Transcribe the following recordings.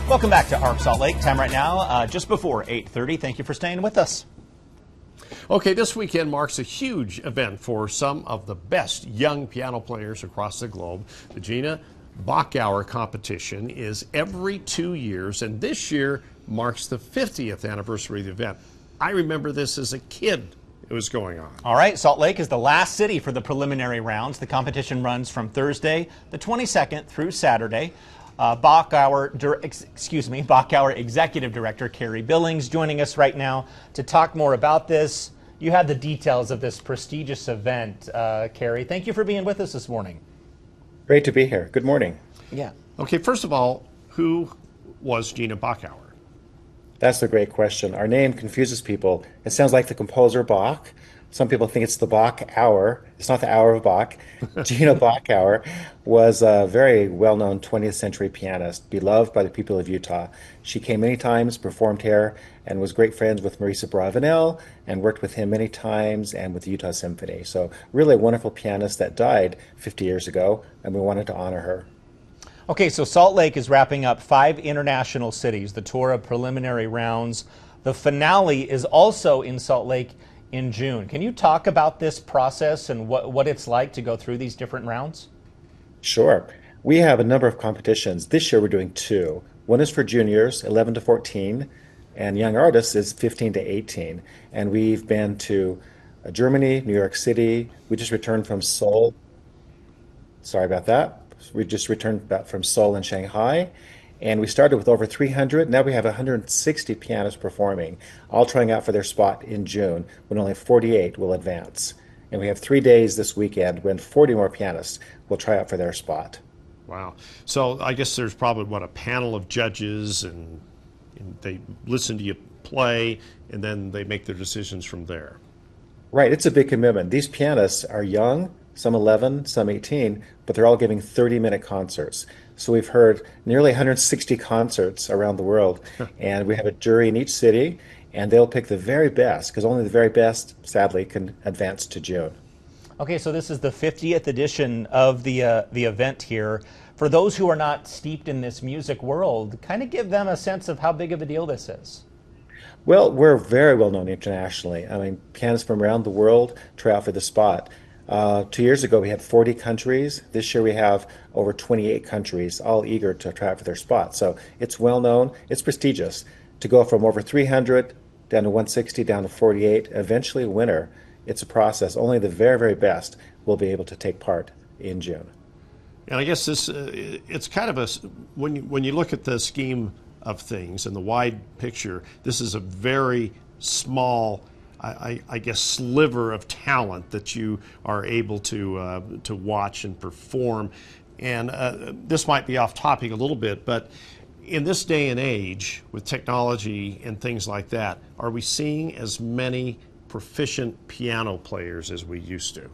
Welcome back to ARC Salt Lake. Time right now, just before 8:30. Thank you for staying with us. Okay, this weekend marks a huge event for some of the best young piano players across the globe. The Gina Bachauer competition is every 2 years, and this year marks the 50th anniversary of the event. I remember this as a kid. It was going on. All right, Salt Lake is the last city for the preliminary rounds. The competition runs from Thursday, the 22nd, through Saturday. Bachauer Executive Director Kary Billings joining us right now to talk more about this. You had the details of this prestigious event, Kary. Thank you for being with us this morning. Great to be here. Good morning. Yeah. Okay, first of all, who was Gina Bachauer? That's a great question. Our name confuses people. It sounds like the composer Bach. Some people think it's the Bach hour. It's not the hour of Bach. Gina Bachauer was a very well-known 20th century pianist, beloved by the people of Utah. She came many times, performed here, and was great friends with Maurice Abravanel, and worked with him many times and with the Utah Symphony. So really a wonderful pianist that died 50 years ago, and we wanted to honor her. Okay, so Salt Lake is wrapping up 5 international cities, the tour of preliminary rounds. The finale is also in Salt Lake in June. Can you talk about this process and what it's like to go through these different rounds? Sure. We have a number of competitions. This year we're doing 2. One is for juniors, 11 to 14, and young artists is 15 to 18. And we've been to Germany, New York City. We just returned from Seoul. Sorry about that. We just returned back from Seoul and Shanghai. And we started with over 300. Now we have 160 pianists performing, all trying out for their spot in June, when only 48 will advance. And we have 3 days this weekend when 40 more pianists will try out for their spot. Wow. So I guess there's probably, a panel of judges, and they listen to you play, and then they make their decisions from there. Right. It's a big commitment. These pianists are young, some 11, some 18, but they're all giving 30-minute concerts. So we've heard nearly 160 concerts around the world, and we have a jury in each city, and they'll pick the very best, because only the very best, sadly, can advance to June. Okay, so this is the 50th edition of the event here. For those who are not steeped in this music world, kind of give them a sense of how big of a deal this is. Well, we're very well known internationally. I mean, pianists from around the world try out for the spot. 2 years ago, we had 40 countries. This year, we have over 28 countries, all eager to try out for their spot. So it's well known. It's prestigious. To go from over 300 down to 160, down to 48, eventually a winner. It's a process. Only the very, very best will be able to take part in June. And I guess this, it's kind of a, when you look at the scheme of things and the wide picture, this is a very small, I guess, sliver of talent that you are able to watch and perform. And this might be off topic a little bit, but in this day and age, with technology and things like that, are we seeing as many proficient piano players as we used to?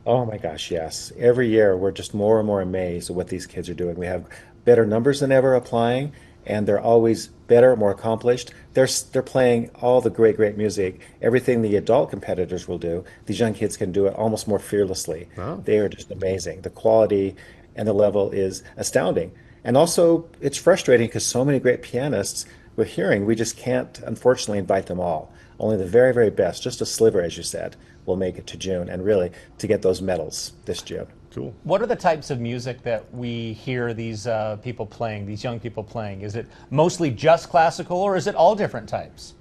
Oh my gosh, yes. Every year, we're just more and more amazed at what these kids are doing. We have better numbers than ever applying, and they're always better, more accomplished. They're playing all the great music. Everything the adult competitors will do, these young kids can do it almost more fearlessly. Oh. They are just amazing. The quality and the level is astounding. And also, it's frustrating because so many great pianists we're hearing, we just can't, unfortunately, invite them all. Only the very, very best, just a sliver, as you said, will make it to June, and really to get those medals this June. Cool. What are the types of music that we hear these people playing, these young people playing? Is it mostly just classical, or is it all different types?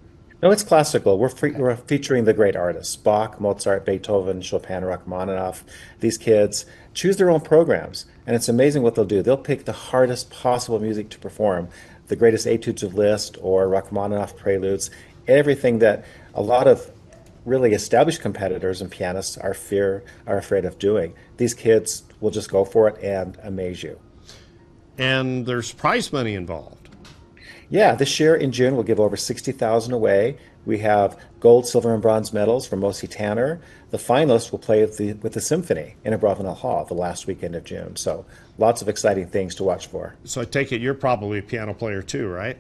No, it's classical. We're featuring the great artists, Bach, Mozart, Beethoven, Chopin, Rachmaninoff. These kids choose their own programs, and it's amazing what they'll do. They'll pick the hardest possible music to perform, the greatest etudes of Liszt or Rachmaninoff preludes, everything that a lot of really established competitors and pianists are afraid of doing. These kids will just go for it and amaze you. And there's prize money involved. Yeah, this year in June we'll give over $60,000 away. We have gold, silver, and bronze medals from Mosi Tanner. The finalists will play with the symphony in Abravanel Hall the last weekend of June. So lots of exciting things to watch for. So I take it you're probably a piano player too, right?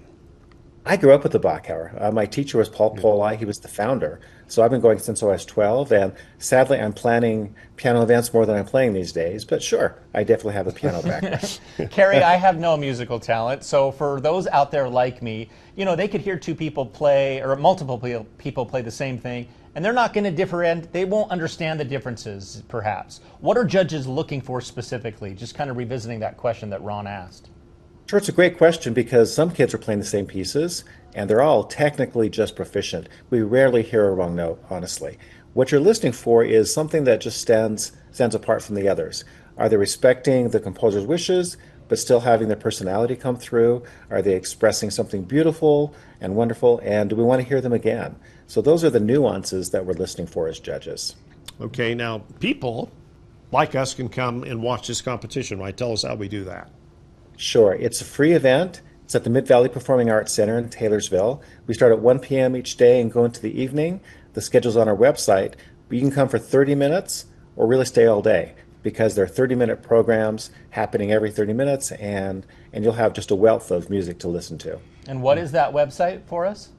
I grew up with the Bachauer. My teacher was Paul Poli. He was the founder. So I've been going since I was 12. And sadly, I'm planning piano events more than I'm playing these days. But sure, I definitely have a piano background. Kary, I have no musical talent. So for those out there like me, you know, they could hear two people play or multiple people play the same thing, and they're not going to differentiate. They won't understand the differences, perhaps. What are judges looking for specifically? Just kind of revisiting that question that Ron asked. Sure, it's a great question because some kids are playing the same pieces and they're all technically just proficient. We rarely hear a wrong note, honestly. What you're listening for is something that just stands apart from the others. Are they respecting the composer's wishes but still having their personality come through? Are they expressing something beautiful and wonderful? And do we want to hear them again? So those are the nuances that we're listening for as judges. Okay, now people like us can come and watch this competition, right? Tell us how we do that. Sure. It's a free event. It's at the Mid-Valley Performing Arts Center in Taylorsville. We start at 1 p.m. each day and go into the evening. The schedule's on our website. You can come for 30 minutes or really stay all day because there are 30-minute programs happening every 30 minutes, and you'll have just a wealth of music to listen to. And what is that website for us?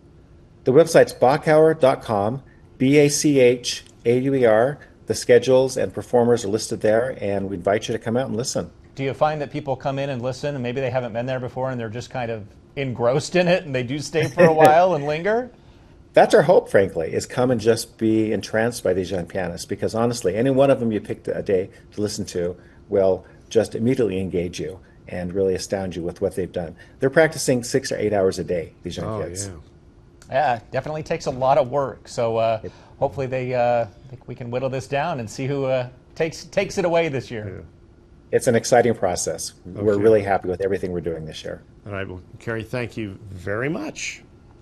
The website's bachauer.com, Bachauer. The schedules and performers are listed there, and we invite you to come out and listen. Do you find that people come in and listen and maybe they haven't been there before and they're just kind of engrossed in it and they do stay for a while and linger? That's our hope, frankly, is come and just be entranced by these young pianists, because honestly, any one of them you pick a day to listen to will just immediately engage you and really astound you with what they've done. They're practicing 6 or 8 hours a day, these young kids. Yeah. Yeah, definitely takes a lot of work. So hopefully we can whittle this down and see who takes it away this year. Yeah. It's an exciting process. We're Okay. really happy with everything we're doing this year. All right, well, Kary, thank you very much.